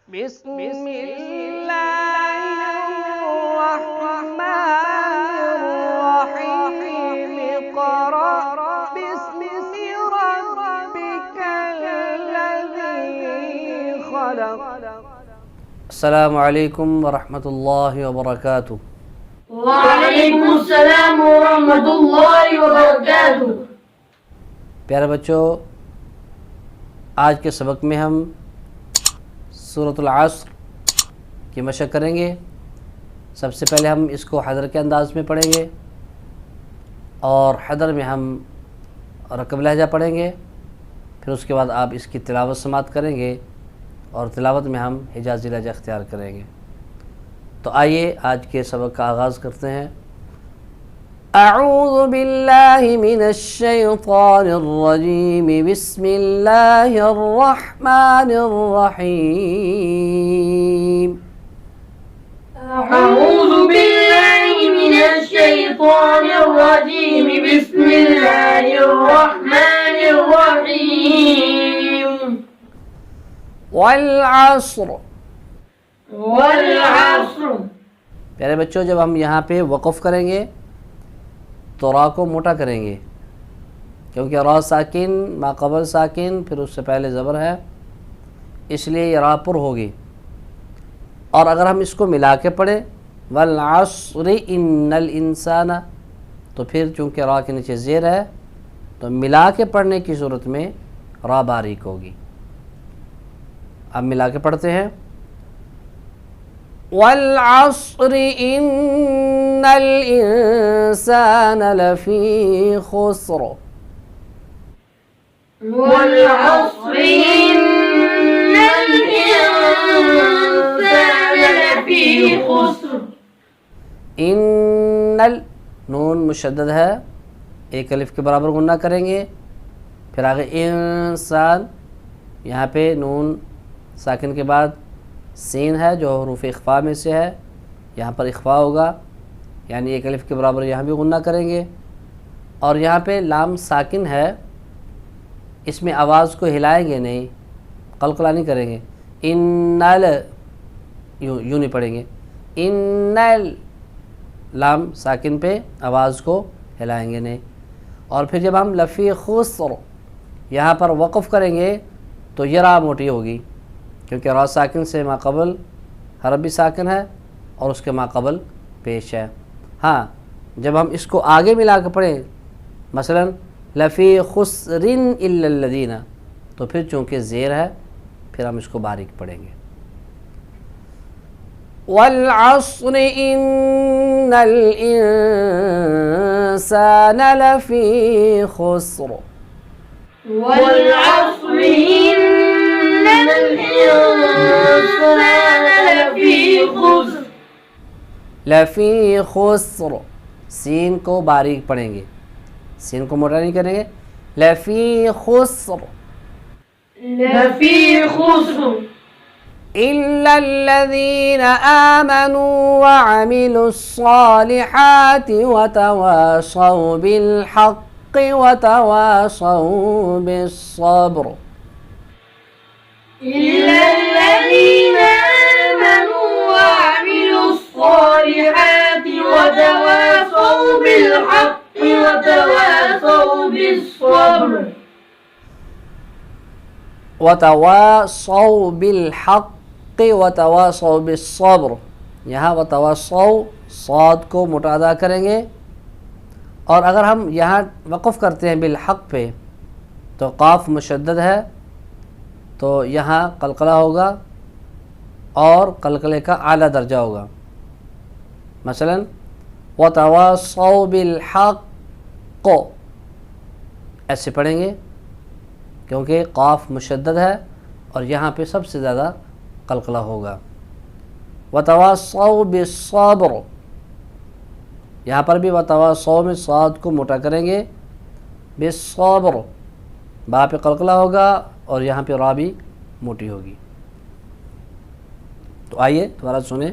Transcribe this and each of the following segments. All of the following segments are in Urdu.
بسم الله الرحمن الرحيم اقرأ باسم ربك الذي خلق. السلام علیکم ورحمۃ اللہ وبرکاتہ. وعلیکم السلام ورحمۃ اللہ وبرکاتہ. پیارے بچوں، آج کے سبق میں ہم سورۃ العصر کی مشق کریں گے. سب سے پہلے ہم اس کو حضر کے انداز میں پڑھیں گے اور حضر میں ہم رکب لہجہ پڑھیں گے. پھر اس کے بعد آپ اس کی تلاوت سماعت کریں گے اور تلاوت میں ہم حجازی لہجہ اختیار کریں گے. تو آئیے آج کے سبق کا آغاز کرتے ہیں. اعوذ باللہ من الشیطان الرجیم. بسم اللہ الرحمن الرحیم. اعوذ باللہ من الشیطان الرجیم. بسم اللہ الرحمن الرحیم. والعصر. والعصر. پیارے بچوں، جب ہم یہاں پہ وقف کریں گے تو را کو موٹا کریں گے، کیونکہ را ساکن ما قبل ساکن پھر اس سے پہلے زبر ہے، اس لیے یہ را پر ہوگی. اور اگر ہم اس کو ملا کے پڑھیں والعصر ان الانسان، تو پھر چونکہ را کے نیچے زیر ہے تو ملا کے پڑھنے کی صورت میں را باریک ہوگی. اب ملا کے پڑھتے ہیں. والعصر ان الانسان لفی خسر. والعصر ان الانسان لفی خسر. ان نون مشدد ہے، ایک الف کے برابر غنہ کریں گے. پھر آگے انسان، یہاں پہ نون ساکن کے بعد سین ہے جو حروف اخفاء میں سے ہے، یہاں پر اخفاء ہوگا، یعنی ایک الف کے برابر یہاں بھی غنہ کریں گے. اور یہاں پہ لام ساکن ہے، اس میں آواز کو ہلائیں گے نہیں، قلقلہ نہیں کریں گے. انل یوں نہیں پڑھیں گے. انل لام ساکن پہ آواز کو ہلائیں گے نہیں. اور پھر جب ہم لفی خسر یہاں پر وقف کریں گے تو یہ را موٹی ہوگی، کیونکہ را ساکن سے ما قبل حرف بھی ساکن ہے اور اس کے ما قبل پیش ہے. ہاں، جب ہم اس کو آگے ملا کے پڑھیں مثلا لفی خسر الا الذین، تو پھر چونکہ زیر ہے پھر ہم اس کو باریک پڑھیں گے. والعصر ان الانسان لفی خسر. والعصر ان الانسان لفی خسر. لفی خسر، سین کو باریک پڑھیں گے، سین کو موٹا نہیں کریں گے. لفی خسر. لفی خسر. الا الذین آمنوا وعملوا الصالحات وتواصوا بالحق وتواصوا بالصبر. إلا الذين آمنوا وعملوا الصالحات وتواصوا بالحق وتواصوا بالصبر. وتواصوا بالحق وتواصوا بالصبر. یہاں وتواصوا صاد کو موٹا ادا کریں گے، اور اگر ہم یہاں وقف کرتے ہیں بالحق پہ تو قاف مشدد ہے تو یہاں قلقلہ ہوگا اور قلقلے کا اعلیٰ درجہ ہوگا. مثلا وتواصوا بالحق، ایسے پڑھیں گے کیونکہ قاف مشدد ہے اور یہاں پہ سب سے زیادہ قلقلہ ہوگا. وتواصوا بالصبر، یہاں پر بھی وتواصوا میں صاد کو موٹا کریں گے. بالصبر، با پہ قلقلہ ہوگا اور یہاں پہ را بھی موٹی ہوگی. تو آئیے دوبارہ سنیں.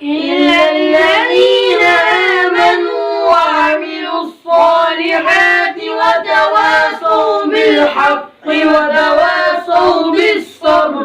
إلا الذين آمنوا وعملوا الصالحات وتواصوا بالحق وتواصوا بالصبر।